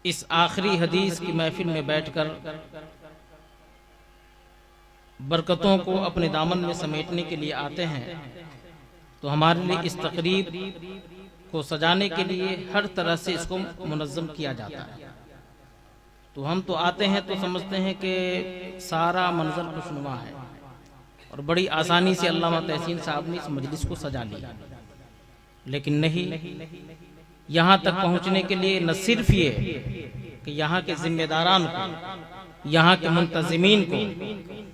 اس آخری حدیث کی محفل میں بیٹھ کر برکتوں کو اپنے دامن میں سمیٹنے کے لیے آتے ہیں تو ہمارے لیے اس تقریب کو سجانے کے لیے ہر طرح سے اس کو منظم کیا جاتا ہے۔ تو ہم تو آتے ہیں تو سمجھتے ہیں کہ سارا منظر خوشنما ہے اور بڑی آسانی سے علامہ تحسین صاحب نے اس مجلس کو سجا لیا، لیکن نہیں، یہاں تک پہنچنے کے لیے نہ صرف یہ کہ یہاں کے ذمہ داران کو، یہاں کے منتظمین کو،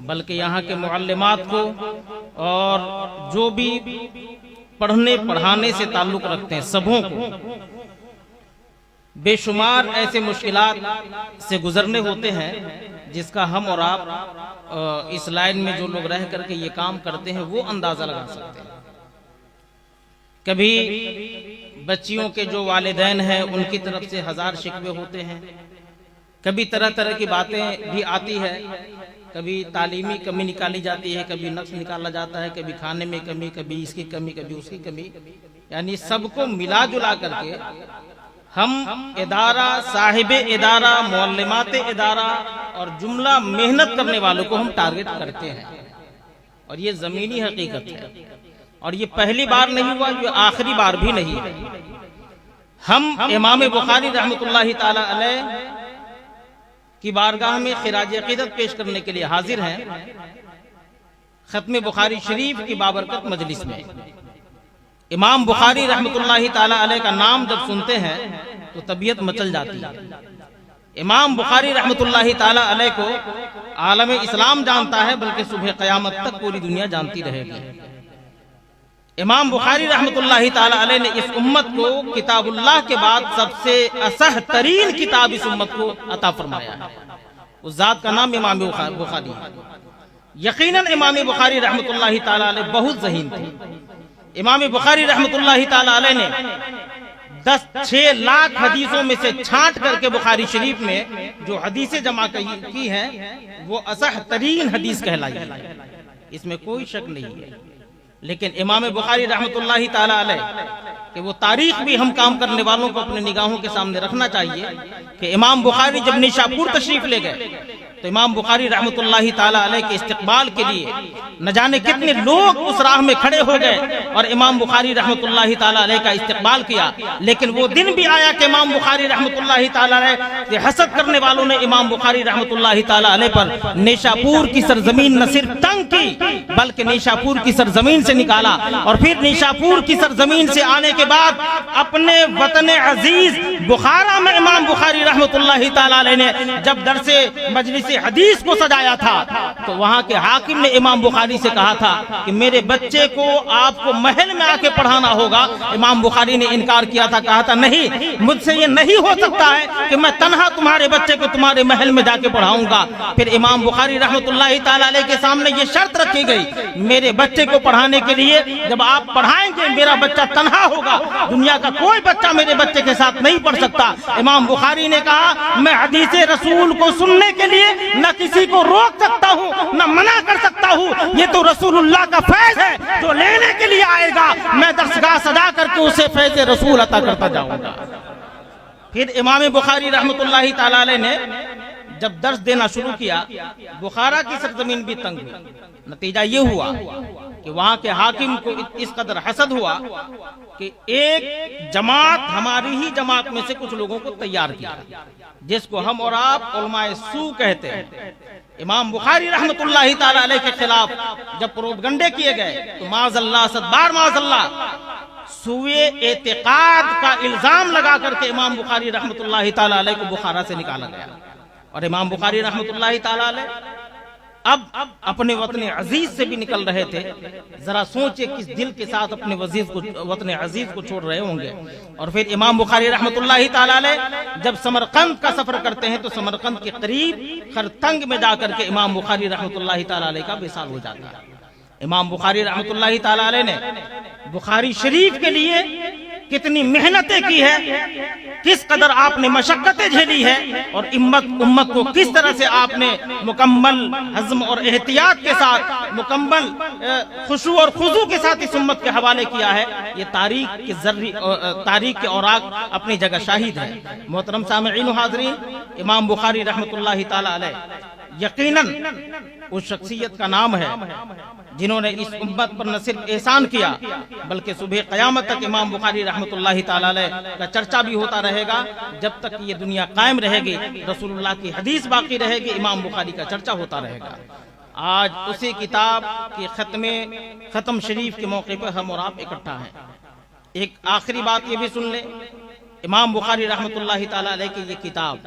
بلکہ یہاں کے معلمات کو اور جو بھی پڑھنے پڑھانے سے تعلق رکھتے ہیں سبوں کو بے شمار ایسے مشکلات سے گزرنے ہوتے ہیں جس کا ہم اور آپ اس لائن میں جو لوگ رہ کر کے یہ کام کرتے ہیں وہ اندازہ لگا سکتے ہیں۔ کبھی بچیوں کے جو والدین ہیں ان کی طرف سے ہزار شکوے ہوتے ہیں، کبھی طرح طرح کی باتیں بھی آتی ہے، کبھی تعلیمی کمی نکالی جاتی ہے، کبھی نقص نکالا جاتا ہے، کبھی کھانے میں کمی، کبھی اس کی کمی، کبھی اس کی کمی، یعنی سب کو ملا جلا کر کے ہم ادارہ، صاحب ادارہ، معلمات ادارہ اور جملہ محنت کرنے والوں کو ہم ٹارگٹ کرتے ہیں، اور یہ زمینی حقیقت ہے، اور یہ پہلی بار نہیں ہوا، یہ آخری بار بھی نہیں ہے۔ ہم امام بخاری رحمۃ اللہ تعالی علیہ کی بارگاہ میں خراج عقیدت پیش کرنے کے لیے حاضر ہیں، ختم بخاری شریف کی بابرکت مجلس میں۔ امام بخاری رحمۃ اللہ تعالی علیہ کا نام جب سنتے ہیں تو طبیعت مچل جاتی ہے۔ امام بخاری رحمۃ اللہ تعالی علیہ کو عالم اسلام جانتا ہے، بلکہ صبح قیامت تک پوری دنیا جانتی رہے گی۔ امام بخاری رحمۃ اللہ تعالی علیہ نے اس امت کو کتاب اللہ کے بعد سب سے اصح ترین کتاب اس امت کو عطا فرمایا ہے، اس ذات کا نام امام بخاری ہے۔ یقیناً امام بخاری رحمۃ اللہ تعالی علیہ بہت ذہین تھے۔ امام بخاری رحمۃ اللہ تعالی علیہ نے 6 لاکھ حدیثوں میں سے چھانٹ کر کے بخاری شریف میں جو حدیثیں جمع کی ہیں وہ اصح ترین حدیث کہلائی ہے، اس میں کوئی شک نہیں ہے۔ لیکن امام بخاری رحمۃ اللہ تعالی علیہ کہ وہ تاریخ بھی ہم کام کرنے والوں کو اپنے نگاہوں کے سامنے رکھنا چاہیے کہ امام بخاری جب نیشاپور تشریف لے گئے تو امام بخاری رحمۃ اللہ تعالی علیہ کے استقبال کے لیے نہ جانے کتنے لوگ اس راہ میں کھڑے ہو گئے اور امام بخاری رحمۃ اللہ تعالی علیہ کا استقبال کیا۔ لیکن وہ دن بھی آیا کہ امام بخاری رحمۃ اللہ تعالی علیہ سے حسد کرنے والوں نے امام بخاری رحمۃ اللہ تعالی علیہ پر نیشاپور کی سرزمین نہ صرف تنگ کی بلکہ نیشاپور کی سرزمین سے نکالا، اور پھر نیشاپور کی سرزمین سے آنے کے بعد اپنے وطن عزیز بخارا میں امام بخاری رحمۃ اللہ تعالی علیہ نے جب درس مجلس حدیث کو سجایا تھا تو وہاں کے حاکم نے امام بخاری سے کہا تھا کہ میرے بچے کو آپ کو محل میں آ کے پڑھانا ہوگا۔ امام بخاری نے انکار کیا تھا، کہا تھا نہیں، مجھ سے یہ نہیں ہو سکتا ہے کہ میں تنہا تمہارے بچے کو تمہارے محل میں جا کے پڑھاؤں گا۔ پھر امام بخاری رحمۃ اللہ تعالی علیہ کے سامنے یہ شرط رکھی گئی، میرے بچے کو پڑھانے کے لیے جب آپ پڑھائیں گے میرا بچہ تنہا ہوگا، دنیا کا کوئی بچہ میرے بچے کے ساتھ نہیں پڑھ سکتا۔ امام بخاری نے کہا میں حدیث رسول کو سننے کے لیے نہ کسی کو روک سکتا ہوں نہ منع کر سکتا ہوں، یہ تو رسول اللہ کا فیض ہے، جو لینے کے لیے آئے گا میں درسگاہ سجا کر کے اسے فیض رسول عطا کرتا جاؤں گا۔ پھر امام بخاری رحمۃ اللہ تعالی علیہ نے جب درس دینا شروع کیا بخارا کی سرزمین بھی تنگ ہوئی۔ نتیجہ یہ ہوا کہ وہاں کے حاکم کو اس قدر حسد ہوا کہ ایک جماعت ہماری ہی جماعت میں سے کچھ لوگوں کو تیار کیا جس کو ہم اور آپ علماء سو کہتے ہیں۔ امام بخاری رحمۃ اللہ تعالی علیہ کے خلاف جب پروپگنڈے کیے گئے تو معاذ اللہ، صدبار معاذ اللہ، سوء اعتقاد کا الزام لگا کر کے امام بخاری رحمۃ اللہ تعالی علیہ کو بخارا سے نکالا گیا، اور امام بخاری رحمۃ اللہ تعالی علیہ اب اپنے وطن عزیز سے بھی نکل رہے تھے۔ ذرا سوچے کس دل کے ساتھ اپنے وطن عزیز کو چھوڑ رہے ہوں گے۔ اور پھر امام بخاری رحمۃ اللہ تعالی علیہ جب سمرقند کا سفر کرتے ہیں تو سمرقند کے قریب خرتنگ میں جا کر کے امام بخاری رحمۃ اللہ تعالی علیہ کا وصال ہو جاتا ہے۔ امام بخاری رحمۃ اللہ تعالی علیہ نے بخاری شریف کے لیے کتنی محنتیں کی ہے کس قدر آپ نے مشقتیں جھیلی ہے اور امت کو کس طرح سے آپ نے مکمل حزم اور احتیاط کے ساتھ مکمل خشوع اور خضوع کے ساتھ اس امت کے حوالے کیا ہے، یہ تاریخ کے اوراق اپنی جگہ شاہد ہے۔ محترم سامعین و حاضرین، امام بخاری رحمۃ اللہ تعالی علیہ یقیناً اس شخصیت کا نام ہے جنہوں نے اس امت پر نہ صرف احسان کیا بلکہ صبح قیامت تک امام بخاری رحمۃ اللہ تعالی علیہ کا چرچا بھی ہوتا رہے گا۔ جب تک یہ دنیا قائم رہے گی، رسول اللہ کی حدیث باقی رہے گی، امام بخاری کا چرچا ہوتا رہے گا۔ آج اسی کتاب کی ختم شریف کے موقع پر ہم اور آپ اکٹھا ہیں۔ ایک آخری بات یہ بھی سن لیں، امام بخاری رحمۃ اللہ تعالی علیہ کی یہ کتاب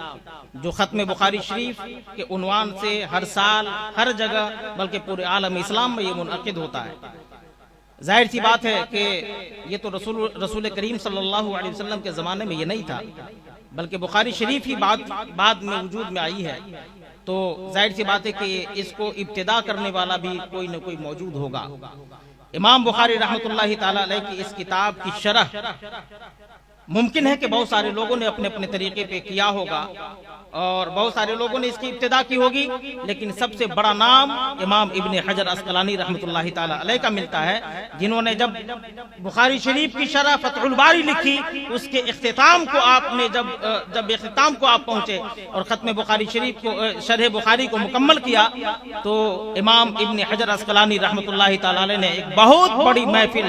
جو ختم بخاری شریف کے عنوان سے ہر سال ہر جگہ بلکہ پورے عالم اسلام میں یہ منعقد ہوتا ہے، ظاہر سی بات ہے کہ یہ تو رسول کریم صلی اللہ علیہ وسلم کے زمانے میں یہ نہیں تھا، بلکہ بخاری شریف ہی بعد میں وجود میں آئی ہے، تو ظاہر سی بات ہے کہ اس کو ابتدا کرنے والا بھی کوئی نہ کوئی موجود ہوگا۔ امام بخاری رحمۃ اللہ تعالی علیہ کی اس کتاب کی شرح ممکن ہے کہ بہت سارے لوگوں نے اپنے اپنے طریقے پہ کیا ہوگا اور بہت سارے لوگوں نے اس کی ابتدا کی ہوگی، لیکن سب سے بڑا نام امام ابن حجر عسقلانی رحمۃ اللہ تعالی علیہ کا ملتا ہے، جنہوں نے جب بخاری شریف کی شرح فتح الباری لکھی، اس کے اختتام کو آپ نے جب اختتام کو آپ پہنچے اور ختم بخاری شریف کو شرح بخاری کو مکمل کیا، تو امام ابن حجر عسقلانی رحمۃ اللہ تعالی علیہ نے ایک بہت بڑی محفل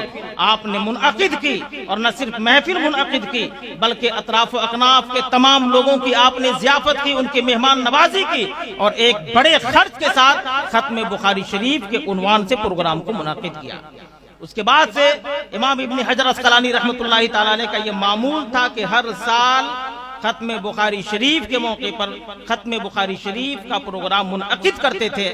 آپ نے منعقد کی، اور نہ صرف محفل منعقد کی بلکہ اطراف و اکناف کے تمام لوگوں کی آپ نے ضیافت کی، ان کے مہمان نوازی کی، اور ایک بڑے خرچ کے ساتھ ختم بخاری شریف کے عنوان سے پروگرام کو منعقد کیا۔ اس کے بعد سے امام ابن حجر عسقلانی رحمۃ اللہ تعالی علیہ کا یہ معمول تھا کہ ہر سال ختم بخاری شریف کے موقع پر ختم بخاری شریف کا پروگرام منعقد کرتے تھے۔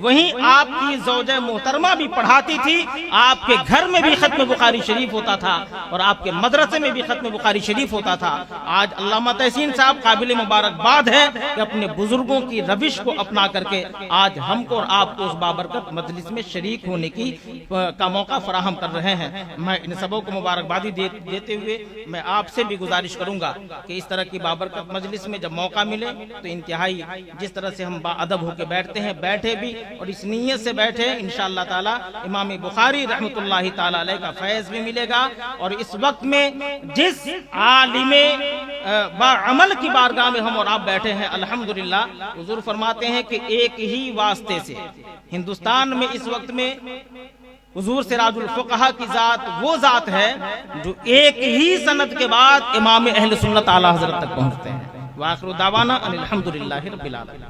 وہیں آپ کی زوجہ محترمہ بھی پڑھاتی تھی، آپ کے گھر میں بھی ختم بخاری شریف ہوتا تھا اور آپ کے مدرسے میں بھی ختم بخاری شریف ہوتا تھا۔ آج علامہ تحسین صاحب قابل مبارکباد ہے کہ اپنے بزرگوں کی روش کو اپنا کر کے آج ہم کو اور آپ کو اس بابرکت مجلس میں شریک ہونے کا موقع فراہم کر رہے ہیں۔ میں ان سبوں کو مبارکبادی دیتے ہوئے میں آپ سے بھی گزارش کروں گا کہ اس طرح کی بابرکت مجلس میں جب موقع ملے تو انتہائی جس طرح سے ہم با ادب ہو کے بیٹھتے ہیں، بیٹھے بھی اور اس نیت سے بیٹھے انشاءاللہ تعالی امام بخاری رحمۃ اللہ تعالی علیہ کا فیض بھی ملے گا۔ اور اس وقت میں جس عالم با عمل کی بارگاہ میں ہم اور آپ بیٹھے ہیں، الحمدللہ حضور فرماتے ہیں کہ ایک ہی واسطے سے ہندوستان میں اس وقت میں حضور سراج الفقہا کی ذات وہ ذات ہے جو ایک ہی سند کے بعد امام اہل سنت اعلی حضرت تک پہنچتے ہیں۔ وآخر دعوانا ان الحمدللہ رب العالمین۔